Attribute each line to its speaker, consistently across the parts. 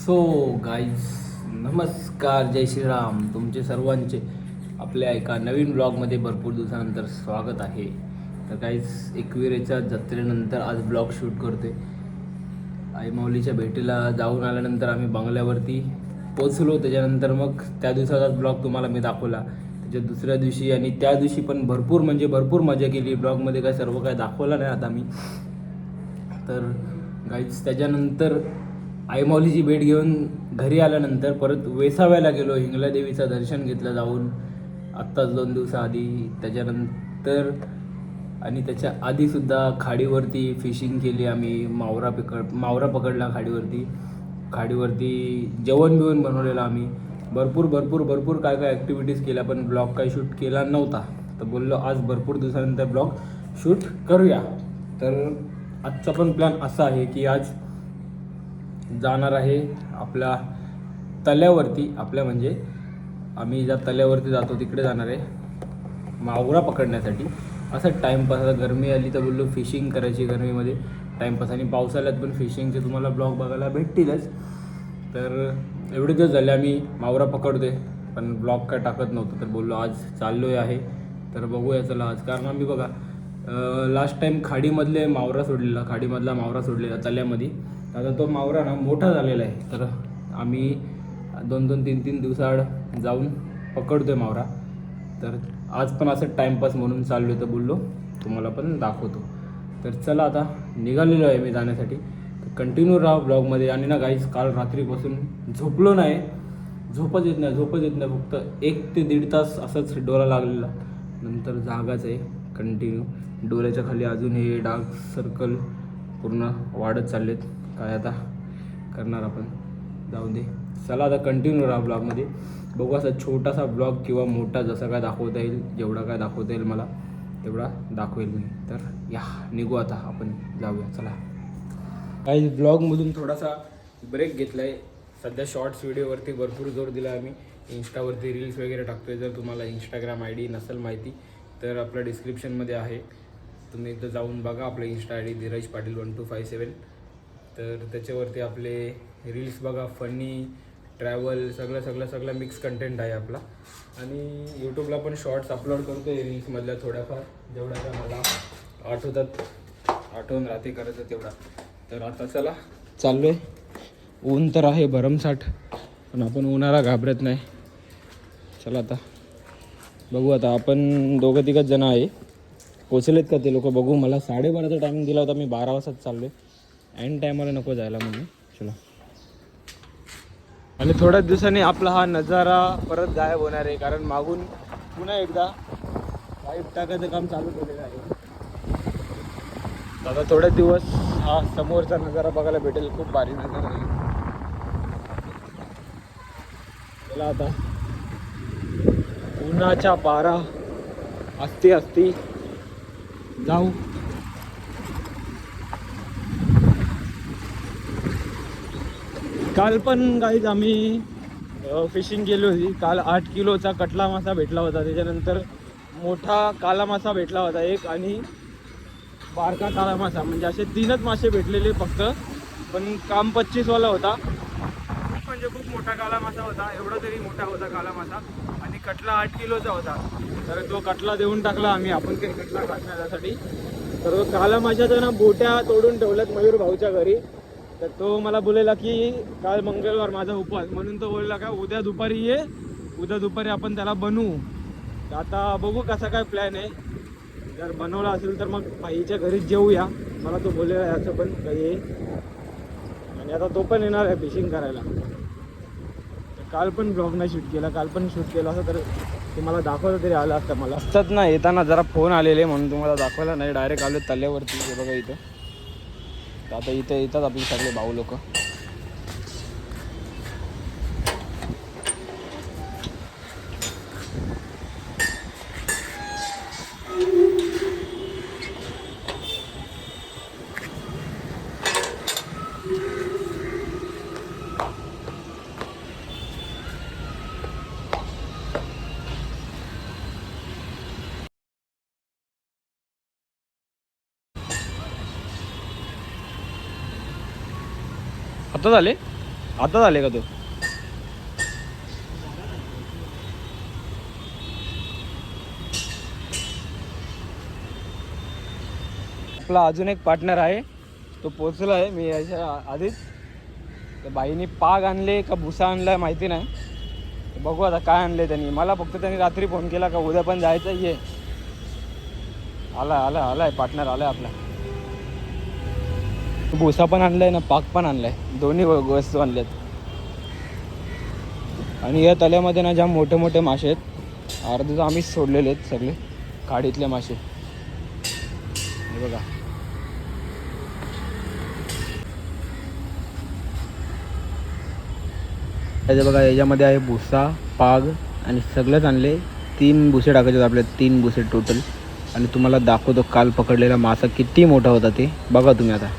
Speaker 1: So guys, नमस्कार, जय श्रीराम. तुमचे सर्वांचे आपल्या एका नवीन ब्लॉगमध्ये भरपूर दिवसानंतर स्वागत आहे. तर गाईज, एकविरेच्या जत्रेनंतर आज ब्लॉग शूट करते. आई माऊलीच्या भेटीला जाऊन आल्यानंतर आम्ही बंगल्यावरती पोचलो. त्याच्यानंतर मग त्या दिवसाचा ब्लॉग तुम्हाला मी दाखवला. त्याच्या दुसऱ्या दिवशी आणि त्या दिवशी पण भरपूर मजा केली. ब्लॉगमध्ये काय सर्व काय दाखवलं नाही आता मी. तर गाईज, त्याच्यानंतर आईमाऊलीची भेट घेऊन घरी आल्यानंतर परत वेसाव्याला गेलो. हिंगला देवीचं दर्शन घेतलं जाऊन आत्ताच 2 दिवसाआधी. त्याच्यानंतर आणि त्याच्या आधीसुद्धा खाडीवरती फिशिंग केली आम्ही. मावरा पकडला खाडीवरती जेवण बिवण बनवलेलं आम्ही. भरपूर काय ॲक्टिव्हिटीज केल्या, पण ब्लॉग काही शूट केला नव्हता. तर बोललो आज भरपूर दिवसानंतर ब्लॉग शूट करूया. तर आजचा पण प्लॅन असा आहे की आज जाणार आहे आपल्या तल्यावरती. म्हणजे आम्ही ज्या तल्यावरती जातो तिकडे जाणार आहे मावरा पकडण्यासाठी. असं टाईमपास. आता गरमी आली तर बोललो फिशिंग करायची गरमीमध्ये टाईमपास, आणि पावसाळ्यात पण फिशिंगचे तुम्हाला ब्लॉग बघायला भेटतीलच. तर एवढे दिवस झाले आम्ही मावरा पकडतोय, पण ब्लॉग काय टाकत नव्हतं. तर बोललो आज चाललो आहे, तर बघूया चला आज. कारण आम्ही बघा लास्ट टाईम खाडीमधला मावरा सोडलेला तल्यामध्ये. आता तो मावरा ना मोठा झालेला आहे, तर आम्ही 2-3 दिवसाआड जाऊन पकडतोय मावरा. तर आज पण असं टाईमपास म्हणून चाललो आहे, तर बोललो तुम्हाला पण दाखवतो. तर चला आता निघालेलो आहे मी जाण्यासाठी. तर कंटिन्यू राहा ब्लॉगमध्ये. आणि ना गाईज, काल रात्रीपासून झोपलो नाही. झोपच येत नाही. फक्त 1 ते 1.5 तास असंच डोळा लागलेला, नंतर जागाच आहे कंटिन्यू. डोळ्याच्या खाली अजून हे डार्क सर्कल पूर्ण वाढत चाललेत. काय आता करणार आपण, जाऊ दे. चला आता कंटिन्यू राहा ब्लॉगमध्ये. बघू असा छोटासा ब्लॉग किंवा मोठा जसा काय दाखवता येईल, जेवढा काय दाखवता येईल मला तेवढा दाखवेल मी. तर या निघू आता, आपण जाऊया चला. काही ब्लॉगमधून थोडासा ब्रेक घेतला आहे. सध्या शॉर्ट्स व्हिडिओवरती भरपूर जोर दिला आम्ही. इंस्टावरती रील्स वगैरे टाकतोय. जर तुम्हाला इंस्टाग्राम ID नसेल माहिती तर आपलं डिस्क्रिप्शनमध्ये आहे, तुम्ही एकदा जाऊन बघा. आपलं इंस्टा ID धीरज पाटील 1257. तर त्याच्यावरती आपले रील्स बघा. फनी, ट्रॅव्हल, सगळं मिक्स कंटेंट आहे आपला. आणि यूट्यूबला पण शॉर्ट्स अपलोड करतो आहे रील्समधल्या थोड्याफार, जेवढ्या का मला आठवण राहते करायचं तेवढा. तर आता चला चाललो आहे. ऊन तर आहे भरमसाठ, पण आपण उन्हाला घाबरत नाही. चला आता बघू. आता आपण 2-3 जण आहे. पोचलेत का ते लोक बघू. मला 12:30चा टायमिंग दिला होता, मी 12 वाजताच चाललो आहे. ऐन टायमाला नको जायला म्हणून. चला. आणि थोड्याच दिवसांनी आपला हा नजारा परत गायब होणार आहे, कारण मागून पुन्हा एकदा पाईप टाकायचं काम चालू केलेलं आहे. आता थोड्याच दिवस हा समोरचा नजारा बघायला भेटेल. खूप भारी नजारा आहे. चला आता. उन्हाच्या पारा असती जाऊ. काल पण गाईज आम्ही फिशिंग केली होती. काल 8 किलोचा कटला मासा भेटला होता. त्याच्यानंतर मोठा काला मासा भेटला होता एक, आणि बारका काळा मासा. म्हणजे असे 3च मासे भेटलेले फक्त, पण काम 25वाला होता. म्हणजे खूप मोठा काला मासा होता. एवढा तरी मोठा होता काला मासा. आणि कटला 8 किलोचा होता. तर तो कटला देऊन टाकला आम्ही. आपण काही कटला खाण्यासाठी. तर काला माशाच्या ना बोट्या तोडून ठेवल्यात मयूर भाऊच्या घरी. तर तो मला बोलायला की काल मंगळवार माझा उपवास, म्हणून तो बोलला का उद्या दुपारी ये, उद्या दुपारी आपण त्याला बनवू. तर आता बघू कसा काय प्लॅन आहे. जर बनवला असेल तर मग आईच्या घरीच जेऊया, मला तो बोललेला आहे असं पण काही आहे. आणि आता तो पण येणार आहे फिशिंग करायला. तर काल पण ब्लॉग नाही शूट केला. काल पण शूट केला असं तर तुम्हाला दाखवलं तरी आलं असतं. मला असतात ना येताना जरा फोन आलेले, म्हणून तुम्हाला दाखवायला नाही. डायरेक्ट आलो तल्यावरती. हे बघा इथं. तर आता इथे येतात आपले सगळे भाऊ लोक. आता झाले आता झाले का तो? आपला अजून एक पार्टनर आहे, तो पोचला आहे. मी याच्या आधीच त्या बाईनी पाग आणले का भुसा आणलाय माहिती नाही. बघू आता काय आणले त्यांनी. मला फक्त त्यांनी रात्री फोन केला का उद्या पण जायचं ये. आलाय पार्टनर आलाय आपला. भुसा पण आणलाय ना, पाक पण आणलाय, दोन्ही वस्तू आणल्यात. आणि या तल्यामध्ये ना जाम मोठे मोठे मासे आहेत. अर्धे तर आम्हीच सोडलेले आहेत सगळे खाडीतले मासे. हे बघा, त्याच्या बघा याच्यामध्ये आहे भुसा, पाग आणि सगळंच आणले. 3 भुसे टाकायचे आपले, 3 भुसे टोटल. आणि तुम्हाला दाखवतो काल पकडलेला मासा किती मोठा होता ते बघा तुम्ही आता.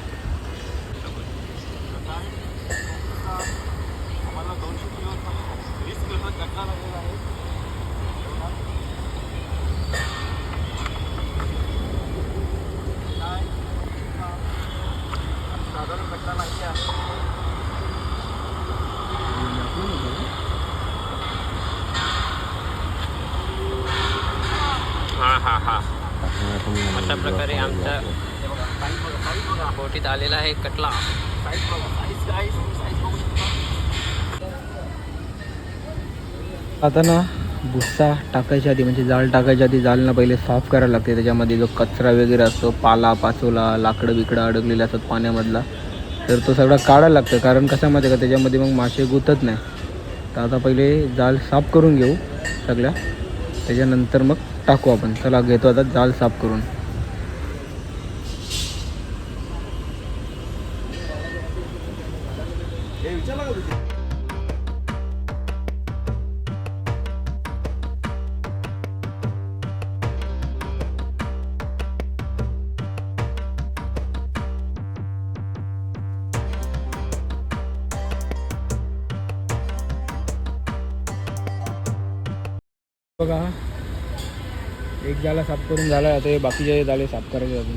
Speaker 1: अशा प्रकारे आमच्या बोटीत आलेला आहे कटला. आता ना भुस्सा टाकायच्या आधी म्हणजे जाळ टाकायच्या आधी जाळना पहिले साफ करायला लागते. त्याच्यामध्ये जो कचरा वगैरे असतो, पाला पाचोला, लाकडं बिकडं अडकलेलं असतात पाण्यामधला, तर तो सगळा काढायला लागतं. कारण कशामध्ये का त्याच्यामध्ये मग मासे गुतत नाही. तर आता पहिले जाळ साफ करून घेऊ सगळ्या, त्याच्यानंतर मग टाकू आपण. चला घेतो आता जाळ साफ करून. बघा एक जाळा साफ करून झाला. आता हे बाकीचे जाळे साफ करायचे अजून.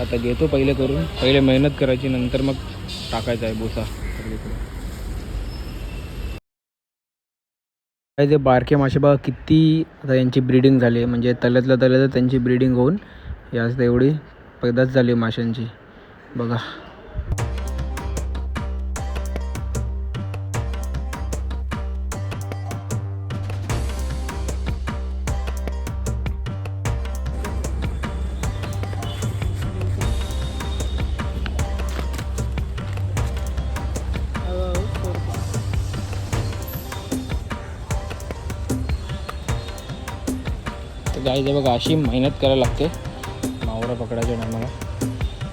Speaker 1: आता घेतो पहिले करून, पहिले मेहनत करायची, नंतर मग टाकायचं आहे भुसा सगळीकडे. ते बारके मासे बघा किती आता यांची ब्रीडिंग झाली. म्हणजे तल्यातल्या त्यांची ब्रीडिंग होऊन याच एवढी पैदास झाली माशांची बघा. गाईचं बघा अशी मेहनत करायला लागते मावरा पकडायच्या टायमाला.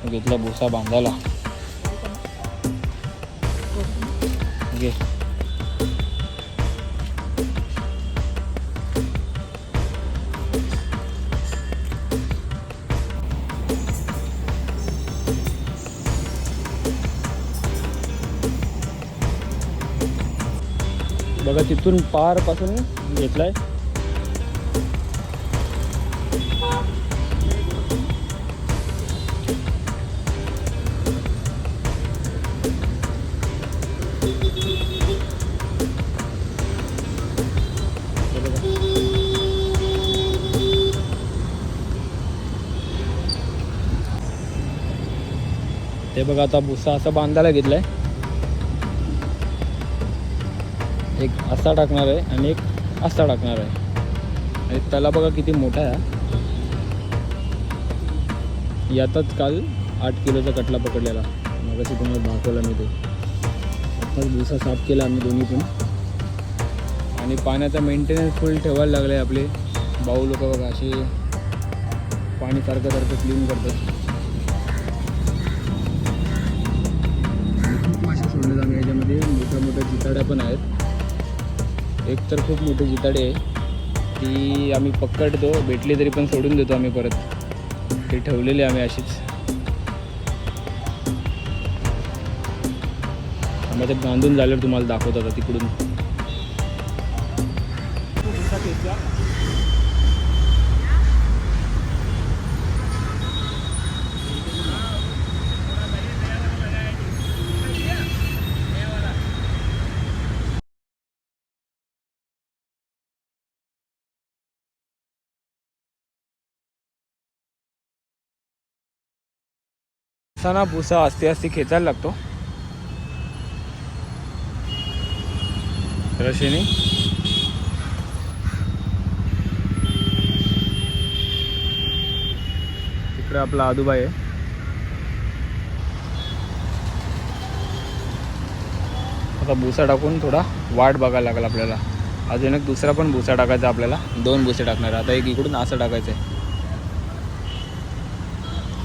Speaker 1: घेतला भुसा बांधायला. घे बघा, तिथून पार पासून घेतलाय. ते बघा आता भुसा असा बांधायला घेतलाय. एक असा टाकणार आहे आणि एक असा टाकणार आहे. आणि त्याला बघा किती मोठा आहे. यातच काल 8 किलोचा कटला पकडलेला. मग अशी तुम्हाला दाखवला मी ते. आताच भुसा साफ केला आम्ही दोन्ही पण. आणि पाण्याचा मेंटेनन्स फुल ठेवायला लागले आपले भाऊ लोक बघा. असे पाणी सारखं क्लीन करतात. खूप मासे सोडलेत आम्ही याच्यामध्ये. मोठ्या जिताड्या पण आहेत. एक तर खूप मोठी जिताडी आहे, ती आम्ही पकडतो, भेटली तरी पण सोडून देतो आम्ही परत. ते ठेवलेले आम्ही अशीच. आम्ही ते बांधून झाल्यावर तुम्हाला दाखवतो आता तिकडून. असा ना भुसा आस्ते आस्ते खेचायला लागतो रशीने. इकडे आपला आदूबाई आहे. आता भुसा टाकून थोडा वाट बघायला लागेल आपल्याला. अजून एक दुसरा पण भुसा टाकायचा आपल्याला. 2 भुसे टाकणार. आता एक इकडून असं टाकायचं आहे.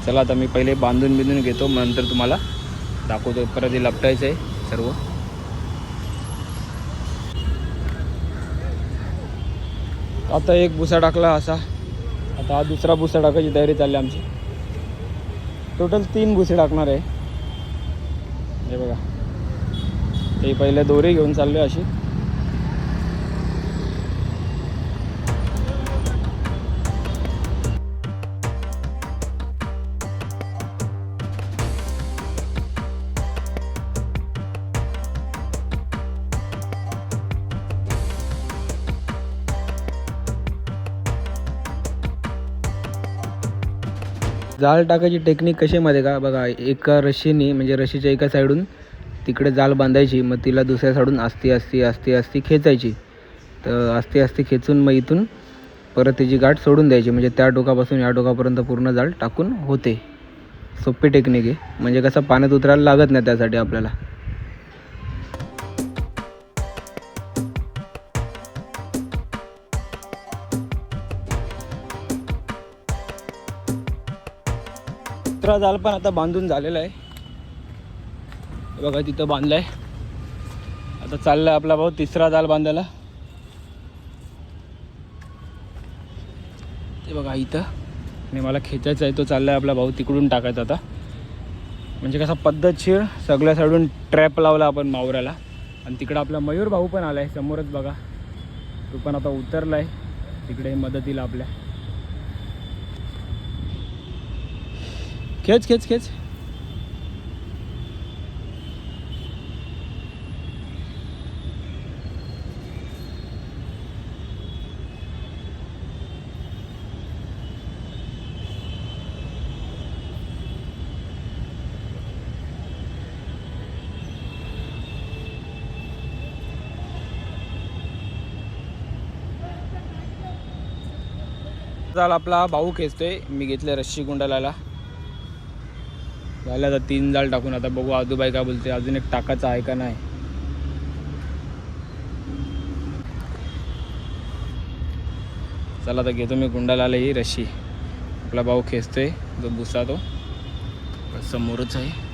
Speaker 1: चला आता मी पहिले बांधून घेतो, नंतर तुम्हाला दाखवतो. परत हे लपटायचं आहे सर्व. आता एक भुसा टाकला असा. आता हा दुसरा भुसा टाकायची तयारी चालली आमची. टोटल 3 भुसे टाकणार आहे. हे बघा, ते पहिले दोरी घेऊन चालले अशी. जाळ टाकायची टेक्निक कशी मध्ये का बघा, एका रशीने म्हणजे रशीच्या एका साईडून तिकडे जाळ बांधायची, मग तिला दुसऱ्या साईडून आस्ती खेचायची. तर आस्ती खेचून मग इथून परत त्याची गाठ सोडून द्यायची, म्हणजे त्या टोकापासून या टोकापर्यंत पूर्ण जाळ टाकून होते. सोपी टेक्निक आहे, म्हणजे कसं पाण्यात उतरायला लागत नाही त्यासाठी आपल्याला. दुसरा जाळ पण आता बांधून झालेला आहे. बघा तिथं बांधलाय. आता चाललाय आपला भाऊ तिसरा जाळ बांधायला. ते बघा इथं, आणि मला खेचायचा आहे. तो चाललाय आपला भाऊ तिकडून टाकायचा आता. म्हणजे कसा पद्धतशीर सगळ्या साईडून ट्रॅप लावला आपण मावऱ्याला. आणि तिकडं आपला मयूर भाऊ पण आलाय समोरच बघा. तो पण आता उतरलाय तिकडे मदतीला आपल्या. खेच खेच खेच. जाळ आपला भाऊ खेचतोय. मी घेतले रस्सी गुंडाळायला. झालं आता 3 जाळ टाकून. आता बघू आदूबाई काय बोलते, अजून एक टाकायचा आहे का नाही. चला आता घेतो मी गुंडाळायला ही रस्सी. आपला भाऊ खेचतोय. जो भुसा तो समोरच आहे.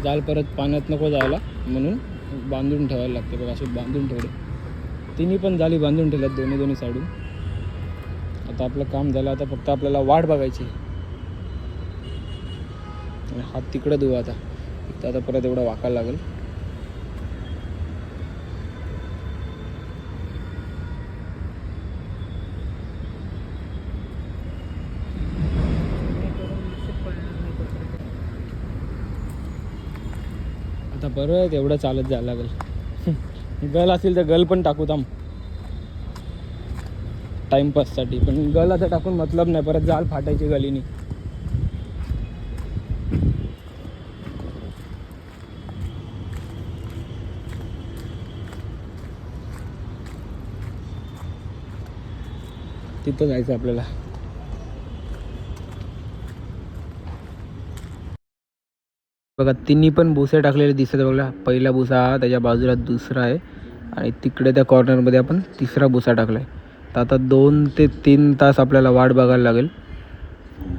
Speaker 1: जाळ परत पाण्यात नको जायला म्हणून बांधून ठेवायला लागते. बघा असे बांधून ठेवले. तिन्ही पण जाळी बांधून ठेवल्यात दोन्ही साईडून. आता आपलं काम झालं. आता फक्त आपल्याला वाट बघायची. हात तिकडे धुवा आता परत एवढा वाकायला लागेल. आता परत एवढं चालत जायला लागेल. गल असेल तर गल पण टाकू थांब टाइमपाससाठी. पण गल आता टाकून मतलब नाही, परत जाळ फाटायची गलीनी. तिथं जायचं आपल्याला. बघा तिन्ही पण भुसे टाकलेले दिसत बघा. पहिला भुसा हा, त्याच्या बाजूला दुसरा आहे, आणि तिकडे त्या कॉर्नरमध्ये आपण तिसरा भुसा टाकला आहे. तर आता 2 ते 3 तास आपल्याला वाट बघायला लागेल.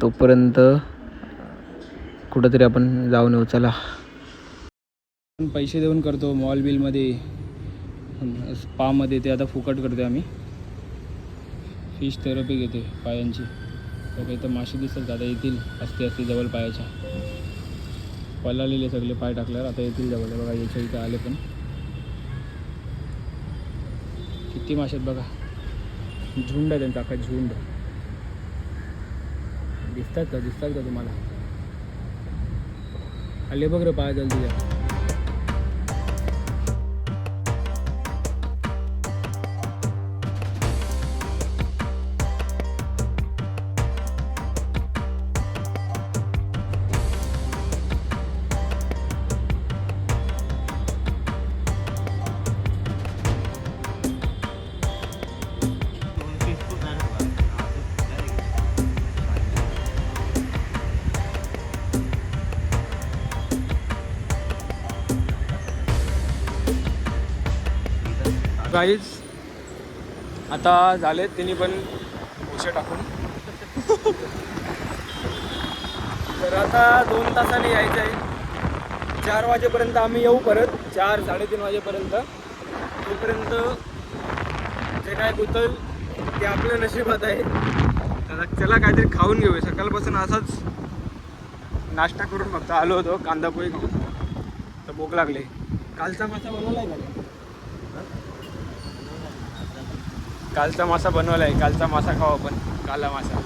Speaker 1: तोपर्यंत कुठंतरी आपण जाऊन येऊ. चला. पैसे देऊन करतो मॉल बिलमध्ये, स्पामध्ये, ते आता फुकट करतो आम्ही. फिश थेरपी घेते पायांची. तर काही तर मासे दिसतात आता येतील, असते जवळ पायाच्या. पळालेले सगळे पाय टाकल्यावर आता येतील जवळ. बघा याच्या इथं आले पण किती मासे आहेत बघा. झुंड आहे त्यांचा, अख्खा झुंड. दिसतात का तुम्हाला? आले बघ रे पाय जल्दी जा. काहीच आता झालेत तिन्ही पण उशे टाकून. तर आता 2 तासाने यायचं आहे. 4 वाजेपर्यंत आम्ही येऊ परत. 4-3:30 वाजेपर्यंत. तोपर्यंत जे काय गुतल ते आपल्या नशिबात आहे. तर चला काहीतरी खाऊन घेऊया. सकाळपासून असाच नाश्ता करून फक्त आलो होतो, कांदा पोहे खाऊन. तर भूक लागले. कालचा मासा बनवला आहे का? कालचा मासा बनवला आहे. कालचा मासा खाऊ आपण, काला मासा.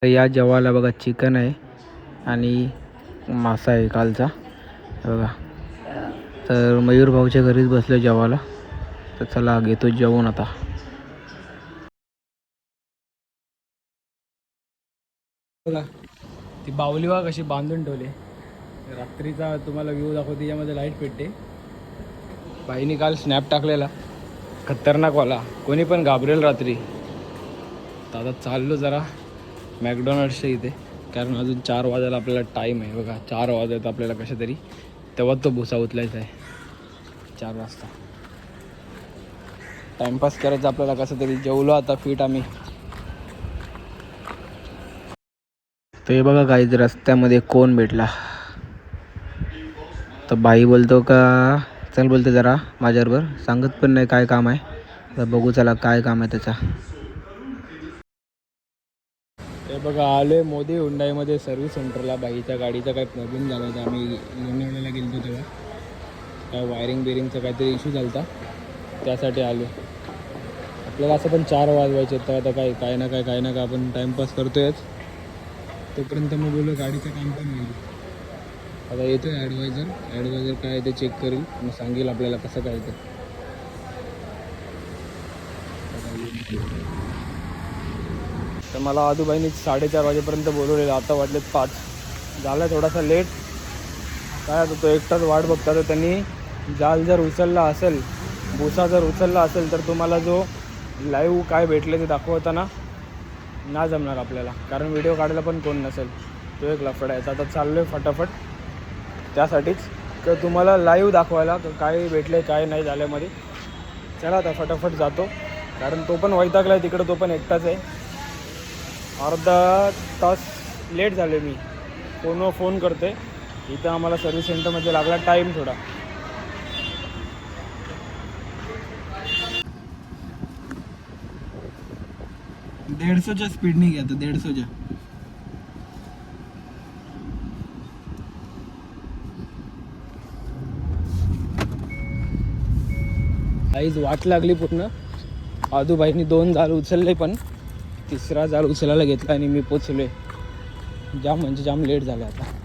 Speaker 1: या जेवायला बघा चिकन आहे आणि मासा आहे कालचा बघा. तर मयूर भाऊच्या घरीच बसले जेवायला. तर चला घेतो जेवण आता. बघा ती बावली बघा कशी बांधून ठेवली. रात्रीचा तुम्हाला व्ह्यू दाखवते, यामध्ये लाईट पेटते. बाईने काल स्नॅप टाकलेला खतरनाकवाला, कोणी पण घाबरेल रात्री. तर आता चाललो जरा मॅकडॉनल्ड्सच्या इथे, कारण अजून 4 वाजायला आपल्याला टाईम आहे. बघा 4 वाजत आपल्याला कशा तरी, तेव्हा तो भुसा उचलायचा आहे. 4 वाजता टाईमपास करायचा आपल्याला कसं तरी. जेवलो आता फिट आम्ही. ते बघा काही रस्त्यामध्ये कोण भेटला. तर बाई बोलतो का चल, बोलते जरा माझ्याबरोबर. सांगत पण नाही काय काम आहे. तर बघू चला काय काम आहे त्याचा. हे बघा आले मोदी हुंडाईमध्ये सर्व्हिस सेंटरला. बाईच्या गाडीचा काय प्रॉब्लेम झाला होता. आम्ही लोणावळ्याला गेलो तेव्हा काय वायरिंग बिरिंगचा काहीतरी इश्यू झाला होता, त्यासाठी आलो. आपल्याला असं पण 4 वाजवायचे. तर आता काय ना काय आपण टाईमपास करतोयच. तोपर्यंत मग बोललो गाडीचं काम पण होईल. आता येतो आहे ॲडवायझर काय ते चेक करेल, मग सांगेल आपल्याला कसं काय ते. तर मला आदूबाईंनी 4:30 वाजेपर्यंत बोलवलेलं. आता वाजलेत 5. झाला थोडासा लेट. काय आता तो एकटाच वाट बघता. तर त्यांनी जाल जर उचलला असेल, भुसा जर उचलला असेल, तर तुम्हाला जो लाईव्ह काय भेटले ते दाखवताना ना जमणार आपल्याला, कारण व्हिडिओ काढायला पण कोण नसेल. तो एक लफडा आहे. आता चाललो आहे फटाफट त्यासाठीच, तर तुम्हाला लाईव्ह दाखवायला काय भेटले काय नाही झाल्यामध्ये. चला आता फटाफट जातो, कारण तो पण वैतागला आहे तिकडं. तो पण एकटाच आहे. अर्धा तास लेट झाले. मी फोनवर फोन करते. इथं आम्हाला सर्व्हिस सेंटरमध्ये लागला टाईम थोडा. दीडशेच्या स्पीडने घ्या. तर 150च्या. काहीच वाट लागली पूर्ण. आदूबाईंनी 2 जाल उचलले, पण 3रा जाल उचलायला घेतला आणि मी पोचले. जाम म्हणजे जाम लेट झालं आता.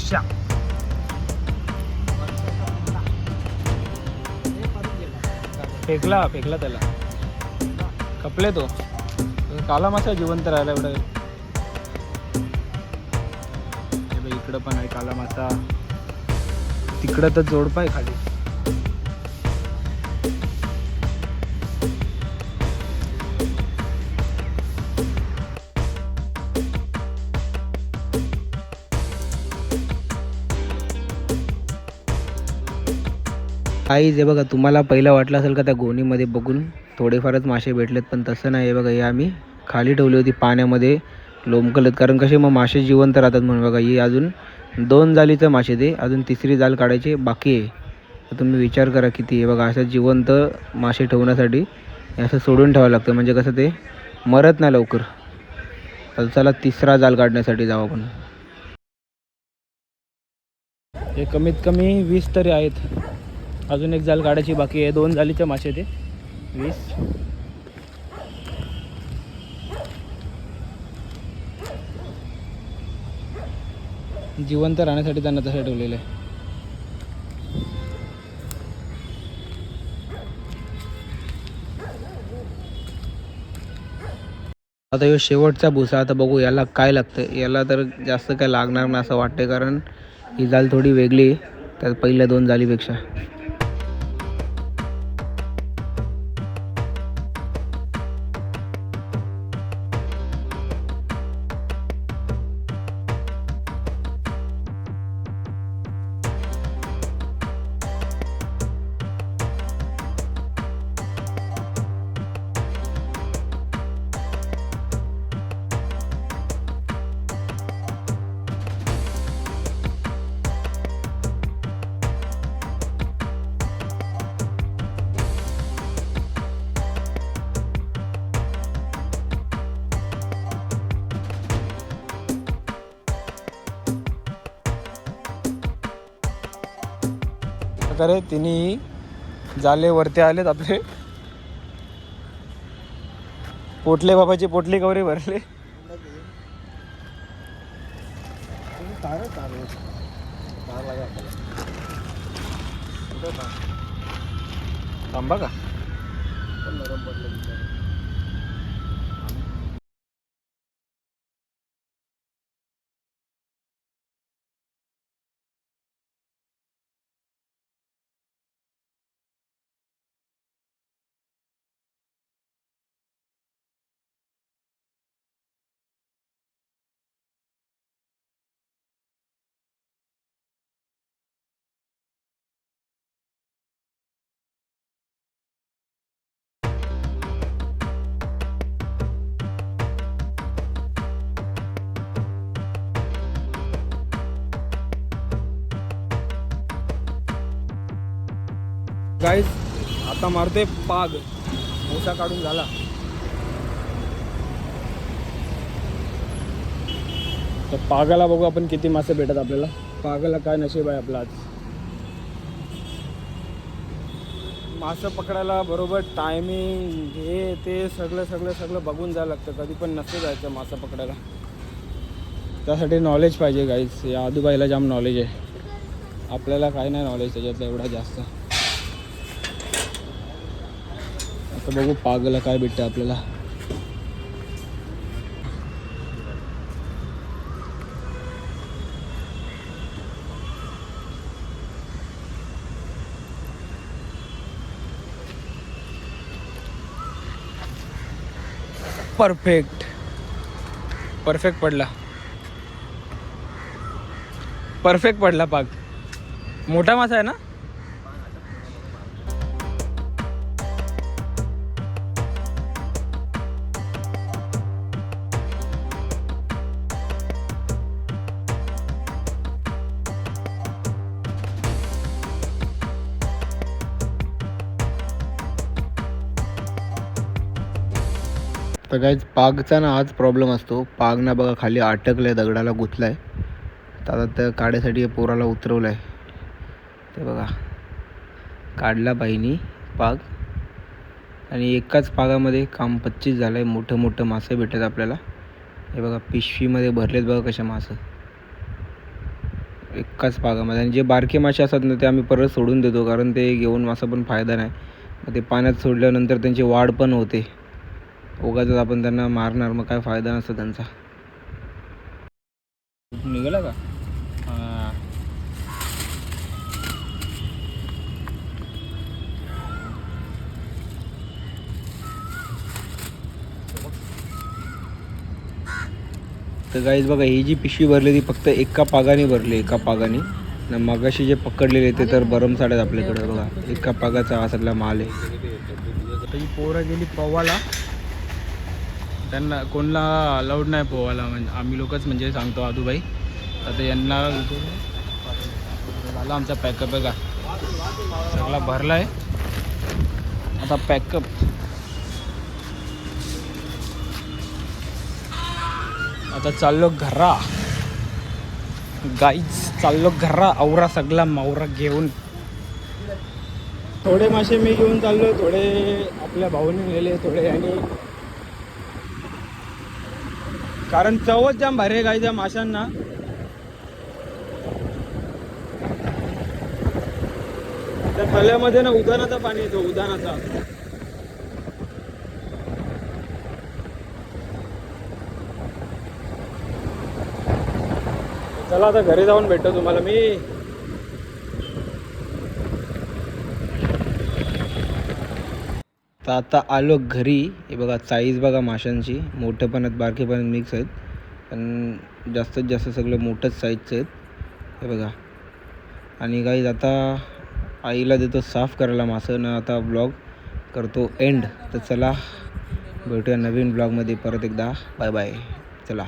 Speaker 1: वर्षा. फेकला त्याला, कपले तो काला मासा जिवंत राहिला एवढा. इकडं पण आहे काला मासा, तिकडं तर जोडपा आहे खाली. काही जे बघा, तुम्हाला पहिलं वाटलं असेल का त्या गोणीमध्ये बघून थोडेफारच मासे भेटलेत, पण तसं नाही आहे बघा. हे आम्ही खाली ठेवली होती पाण्यामध्ये लोंबकलत, कारण कसे मग मासे जिवंत राहतात म्हणून. बघा ही अजून 2 जालीचं मासे, ते अजून 3री जाल काढायची बाकी आहे. तर तुम्ही विचार करा किती आहे बघा. असं जिवंत मासे ठेवण्यासाठी असं सोडून ठेवावं लागतं, म्हणजे कसं ते मरत नाही लवकर. तर चला 3रा जाल काढण्यासाठी जाऊ आपण. हे कमीत कमी 20 तरी आहेत. अजून एक जाल काढायची बाकी आहे. 2 जालीचे मासे ते 20. जिवंत राहण्यासाठी त्यांना तसं ठेवलेलं आहे. आता ह्यो शेवटचा भुसा. आता बघू याला काय लागतं. याला तर जास्त काय लागणार नाही असं वाटतं, कारण ही जाल थोडी वेगळी आहे त्या पहिल्या 2 जालीपेक्षा. प्रकारे तिन्ही जाले वरती आलेत आपले. पोटले बाबाची पोटली कवरे भरले. थांबा का गाईस. आता मारते पाग. भुसा काढून झाला. तर पागाला बघू आपण किती मासे भेटत आपल्याला. पागाला काय नशीब आहे आपला आज. मासे पकडायला बरोबर टायमिंग हे ते सगळं बघून जायला लागतं. कधी पण नसतं जायचं मासे पकडायला. त्यासाठी नॉलेज पाहिजे गाईस. या आजूबाईला जाम नॉलेज आहे, आपल्याला काय नाही नॉलेज त्याच्यातलं एवढा जास्त. आता बघू पागला काय भेटतं आपल्याला. परफेक्ट पडला पाग. मोठा मासा आहे ना. तर गाईज पागचा ना आज प्रॉब्लेम असतो. पाग ना बघा खाली अटकलं आहे, दगडाला गुंतला आहे. तर आता त्या काढ्यासाठी पोराला उतरवलं आहे. ते बघा काढला बाईनी पाग, आणि एकाच पागामध्ये काम 25 झालं आहे. मोठं मासे भेटतात आपल्याला. हे बघा पिशवीमध्ये भरलेत बघा कशा मासे. एकाच पागामध्ये. आणि जे बारके मासे असतात ना ते आम्ही परत सोडून देतो, कारण ते घेऊन असा पण फायदा नाही. मग ते पाण्यात सोडल्यानंतर त्यांची वाढ पण होते. उगाचच आपण त्यांना मारणार, मग काय फायदा नसतो त्यांचा. निघाला का? हां. तर गाईज बघा, ही जी पिशवी भरली ती फक्त एका पागाने भरली, एका पागाने. ना मगाशी जे पकडलेले ते तर भरमसाठ आहेत आपल्याकडे. बघा, एका पागाचा हा सगळा माल आहे. आता ही पोरं गेली पोवाला. त्यांना कोणला अलाउड नाही पोवायला, म्हणजे आम्ही लोकच म्हणजे सांगतो आदूबाई. आता यांना झाला आमचा पॅकअप. बघा सगळा भरला आहे आता पॅकअप. आता चाललो घरा गाईज, चाललो घरा. आवरा सगळा मावरा घेऊन. थोडे मासे मी घेऊन चाललो, थोडे आपल्या भाऊने नेले, थोडे. आणि कारण चवच जाम भारी आहे गाईच्या माशांना. त्या तल्यामध्ये ना उदानाचा पाणी येतो, उदानाचा. चला आता घरी जाऊन भेटतो तुम्हाला मी. तर आता आलो घरी. हे बघा साईज बघा माशांची, मोठे पण आहेत बारके पण मिक्स आहेत, पण जास्तीत जास्त सगळे मोठंच साईजचे आहेत. हे बघा. आणि गाईज आता आईला देतो साफ करायला मासं ना. आता ब्लॉग करतो एंड. तर चला भेटूया नवीन ब्लॉगमध्ये परत एकदा. Bye bye. चला.